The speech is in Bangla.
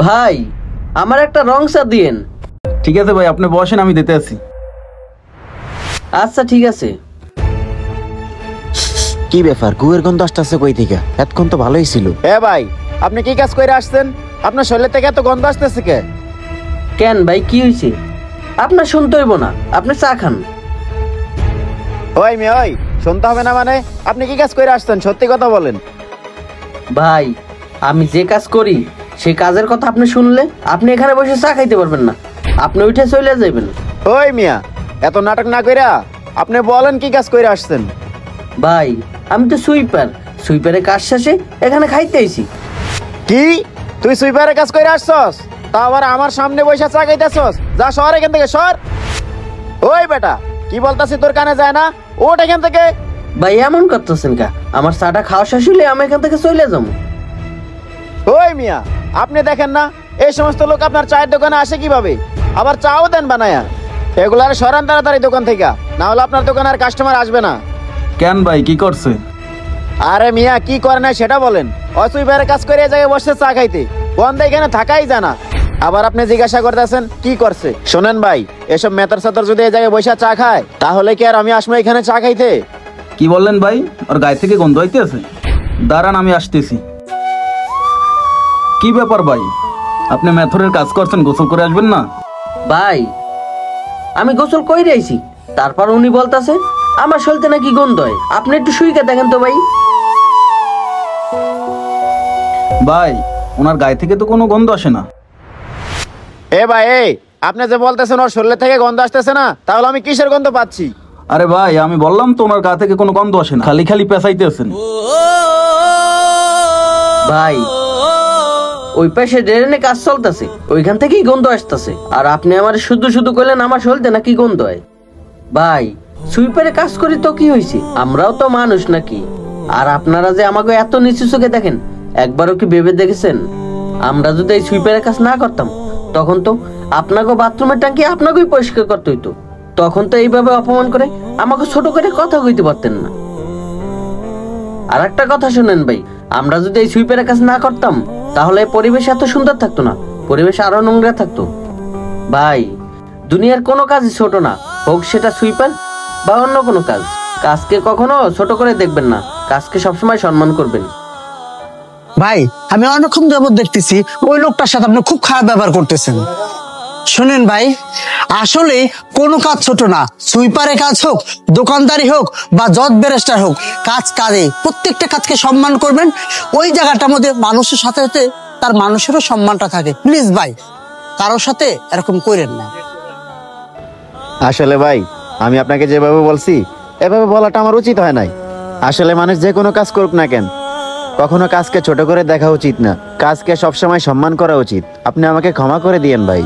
ভাই আমার একটা রং চা দিয়েন। ঠিক আছে ভাই, আপনি বসেন, আমি দিতে আসি। আচ্ছা ঠিক আছে। কি ব্যাপার, গুয়ের গন্ধ আসতেছে কই থেকে? এতক্ষণ তো ভালোই ছিল। ভাই আপনি কি কাজ করে আসছেন? আপনার শরীর থেকে এত গন্ধ আসতেছে কে? কেন ভাই, কি হয়েছে? আপনার শুনতে হইব না, আপনি চা খান। ওই মেয়ে, ওই শুনতে হবে না মানে? আপনি কি কাজ করে আসছেন, সত্যি কথা বলেন। ভাই আমি যে কাজ করি সেই কাজের কথা আপনি শুনলে আপনি এখানে বসে চা খাইতে পারবেন না, আপনি উঠে চলে যাবেন। ওই মিয়া, এত নাটক না কইরা আপনি বলেন কি কাজ করে আসছেন। ভাই আমি তো সুইপারের কাজ শেষে এখানে খাইতে আইছি। কি তুই সুইপারের কাজ করে আসছস? তা আবার আমার সামনে বসে চা খাইতেছস? যা শহর এখান থেকে, সর। ওই বেটা, কি বলতাছি তোর কানে যায় না? ওঠ এখান থেকে। ভাই এমন করতেছেন কা? আমার চাটা খাওয়া শেষ হলে আমি এখান থেকে চলে যাবো। ওই মিয়া, আপনি দেখেন না এই সমস্ত লোক আপনার চায়ের দোকানে আসে কিভাবে? আবার চাও দেন বানায়া। এগুলার সরান তাড়াতাড়ি দোকান থেকে, না হলে আপনার দোকানে আর কাস্টমার আসবে না। কেন ভাই, কি করছে? আরে মিয়া, কি করে না সেটা বলেন। অসুইবারে কাজ করে এই জায়গায় বসে চা খাইতে, বন্ধ এখানে থাকাই জানা। আবার আপনি জিজ্ঞাসা করতেছেন কি করছে। শোনেন ভাই, এসব মেতার সাতর যদি এই জায়গায় বসে চা খায় তাহলে কি আর আমি আসবো এখানে চা খাইতে? কি বললেন ভাই? ওর গায়ে থেকে গন্ধ হইতেছে? দাঁড়ান, আমি আসতেছি। কি ব্যাপার ভাই, আপনি মেথরের কাজ করছেন, গোসল করে আসবেন না? ভাই আমি গোসল কইরে আইছি, তারপর উনি বলতাছে আমার শরীরতে নাকি গন্ধ হয়। আপনি একটু শুইকে দেখেন তো ভাই। ভাই ওনার গায়ে থেকে তো কোনো গন্ধ আসে না। ভাই আপনি যে বলতেছেন ওর শরীর থেকে গন্ধ আসতেছে না, তাহলে আমি কিসের গন্ধ পাচ্ছি? আরে ভাই আমি বললাম তো ওনার গা থেকে কোনো গন্ধ আসে না, খালি খালি পেঁচাইতেছেন। ভাই ওই পাশে ড্রেনে কাজ চলতেছে, ওইখান থেকেই গন্ধ আসতেছে। আর আপনি আমার শুধু শুধু কইলেন আমার শরীরতে নাকি গন্ধ হয়। ভাই সুইপারে কাজ করি তো কি হয়েছে, আমরাও তো মানুষ নাকি? আর আপনারা যে আমাকে এত নিচু চোখে দেখেন, একবারও কি ভেবে দেখেছেন আমরা যদি এই সুইপারের কাজ না করতাম তখন তো আপনাকে বাথরুমের ট্যাঙ্কি আপনাকেই পরিষ্কার করতে হইতো। তখন তো এইভাবে অপমান করে আমাকে ছোট করে কথা কইতে পারতেন না। আর একটা কথা শুনেন ভাই, আমরা যদি এই সুইপারের কাজ না করতাম তাহলে পরিবেশ এত সুন্দর থাকতো না, পরিবেশ আরো নোংরা থাকতো। ভাই দুনিয়ার কোনো কাজই ছোট না, হোক সেটা সুইপার বা অন্য কোনো কাজ। কাজকে কখনো ছোট করে দেখবেন না, কাজকে সবসময় সম্মান করবেন। ভাই আমি অনেকক্ষণ যাবত দেখতেছি ওই লোকটার সাথে আপনি খুব খারাপ ব্যবহার করতেছেন। শুনেন ভাই, আসলে কোনো কাজ ছোট না, সুইপারের কাজ হোক, দোকানদারি হোক বা জজ ব্যারিস্টার হোক, কাজ কাজে প্রত্যেকটা কাজকে সম্মান করবেন। ওই জায়গাটার মধ্যে মানুষের সাথে সাথে তার মানুষেরও সম্মানটা থাকে। প্লিজ ভাই কারোর সাথে এরকম করেন না। আসলে ভাই আমি আপনাকে যেভাবে বলছি এভাবে বলাটা আমার উচিত হয় নাই। আসলে মানুষ যে কোনো কাজ করুক না কেন, কখনো কাজকে ছোট করে দেখা উচিত না, কাজকে সবসময় সম্মান করা উচিত। আপনি আমাকে ক্ষমা করে দিয়েন ভাই।